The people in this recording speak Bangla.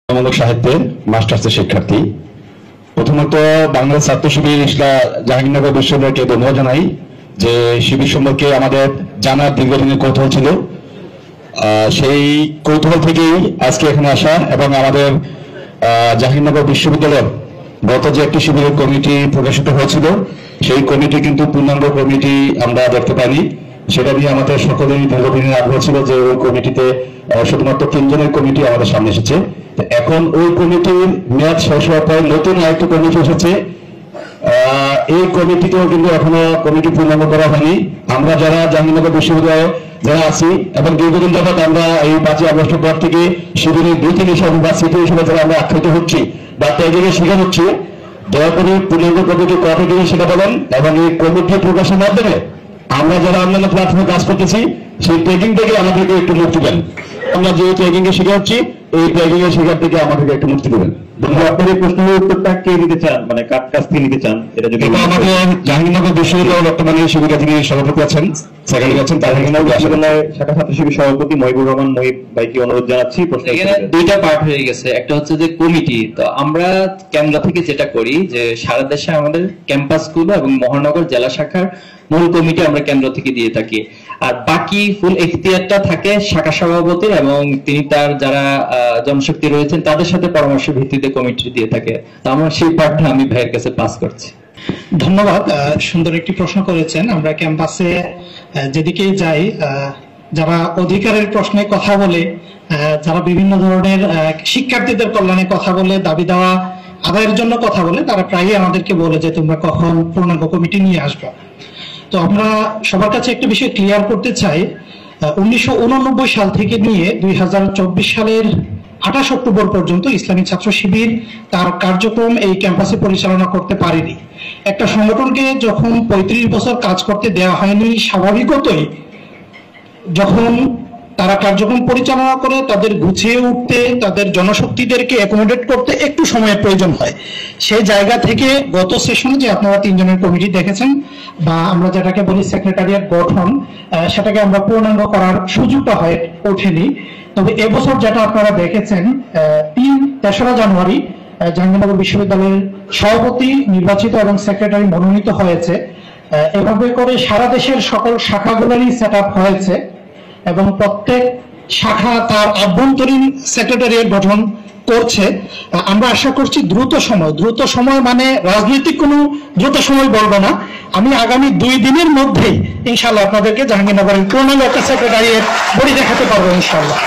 মূলক সাহিত্যের মাস্টার্সের শিক্ষার্থী। প্রথমত বাংলাদেশ ছাত্র শিবির জাহাঙ্গীরনগর বিশ্ববিদ্যালয়কে ধন্যবাদ জানাই যে শিবির সম্পর্কে আমাদের জানার দীর্ঘদিনের কৌতূহল ছিল। সেই কৌতূহল থেকেই আজকে এখানে আসা এবং আমাদের জাহাঙ্গীরনগর বিশ্ববিদ্যালয়ের গত যে একটি শিবিরের কমিটি প্রকাশিত হয়েছিল সেই কমিটি কিন্তু পূর্ণাঙ্গ কমিটি আমরা দেখতে পাইনি। সেটা নিয়ে আমাদের সকলেরই দীর্ঘদিনের আগ্রহ ছিল যে ওই কমিটিতে শুধুমাত্র 3 জনের কমিটি আমাদের সামনে এসেছে। এখন ওই কমিটির মেয়াদ শেষ হওয়ার পর নতুন আরেকটি কমিটি এসেছে। এই কমিটিতেও কিন্তু এখনো কমিটি পূর্ণাঙ্গ করা হয়নি। আমরা যারা জাহাঙ্গীরনগর বিশ্ববিদ্যালয়ে যারা আছি এবং দীর্ঘদিন যাবৎ আমরা এই 5 আগস্টের পর থেকে শিবিরের 2-3 হিসাবে বা স্মৃতি হিসেবে যারা আমরা আখ্যায়িত হচ্ছি বা ট্যাগিংয়ের শিকার হচ্ছি, দয়া করে পূর্ণাঙ্গ কমিটি কত দিন সেটা বলেন এবং এই কমিটি প্রকাশের মাধ্যমে আমরা যারা অন্যান্য প্ল্যাটফর্মে কাজ করতেছি সেই ট্যাগিং থেকে আমাদেরকে একটু মুক্তি দেন। আমরা যে ট্যাগিং এর শিকার হচ্ছি এই ট্যাগিং এর শিকার থেকে আমাদেরকে একটু মুক্তি দেবেন। আপনার এই প্রশ্নের উত্তরটা কে দিতে চান, মানে কার কাছ থেকে নিতে চান? এটা যদি আমাদের জাহাঙ্গীরনগর বিশ্ববিদ্যালয় বর্তমানে শিবির যিনি সভাপতি আছেন, সেক্রেটারি আছেন, তার শাখা ছাত্র শিবির সভাপতি মহিবুর রহমান মহিব ভাইকে অনুরোধ জানাচ্ছি। এখানে দুইটা পার্ট হয়ে গেছে, একটা হচ্ছে যে কমিটি। তো আমরা কেন্দ্র থেকে যেটা করি যে সারা দেশে আমাদের ক্যাম্পাসগুলো এবং মহানগর জেলা শাখার মূল কমিটি আমরা কেন্দ্র থেকে দিয়ে থাকি, আর বাকি ফুল এখতিয়ারটা থাকে শাখা সভাপতির এবং তিনি তার যারা জনশক্তি রয়েছেন তাদের সাথে পরামর্শ ভিত্তিতে কমিটি দিয়ে থাকে। তো আমরা সেই পার্টটা আমি ভাইয়ের কাছে পাস করছি। ধন্যবাদ। সুন্দর একটি প্রশ্ন করেছেন। আমরা ক্যাম্পাসে যেদিকে যাই, যারা অধিকারের প্রশ্নে কথা বলে, যারা বিভিন্ন ধরনের শিক্ষার্থীদের কল্যাণে কথা বলে, দাবি দেওয়া আদায়ের জন্য কথা বলে, তারা প্রায়ই আমাদেরকে বলে যে তোমরা কখন পূর্ণাঙ্গ কমিটি নিয়ে আসবে। তো আমরা সবার কাছে একটা বিষয় ক্লিয়ার করতে চাই, 1989 সাল থেকে নিয়ে 2024 সালের 28 অক্টোবর পর্যন্ত ইসলামী ছাত্র শিবির তার কার্যক্রম এই ক্যাম্পাসে পরিচালনা করতে পারেনি। একটা সংগঠনকে যখন 35 বছর কাজ করতে দেওয়া হয়নি, স্বাভাবিকতই যখন তারা কার্যক্রম পরিচালনা করে তাদের গুছিয়ে উঠতে, তাদের জনশক্তিদেরকে অ্যাকোমোডেট করতে একটু সময়ের প্রয়োজন হয়। সেই জায়গা থেকে গত সেশনে যে আপনারা 3 জনের কমিটি দেখেছেন বা আমরা যেটাকে বলি সেক্রেটারিয়েট গঠন, সেটাকে আমরা পূর্ণাঙ্গ করার সুযোগটা হয়ে ওঠেনি। তবে এবছর যেটা আপনারা দেখেছেন, 3-তেসরা জানুয়ারি জাহাঙ্গীরনগর বিশ্ববিদ্যালয়ের সভাপতি নির্বাচিত এবং সেক্রেটারি মনোনীত হয়েছে। এভাবে করে সারা দেশের সকল শাখাগুলোরই সেট আপ হয়েছে এবং প্রত্যেক শাখা তার আভ্যন্তরীণ সেক্রেটারিয়েট গঠন করছে। আমরা আশা করছি দ্রুত সময় মানে রাজনৈতিক কোনো দ্রুত সময় বলবো না, আমি আগামী 2 দিনের মধ্যেই ইনশাআল্লাহ আপনাদেরকে জাহাঙ্গীরনগরের পূর্ণাঙ্গ একটা সেক্রেটারিয়েট বডি দেখাতে পারবো ইনশাআল্লাহ।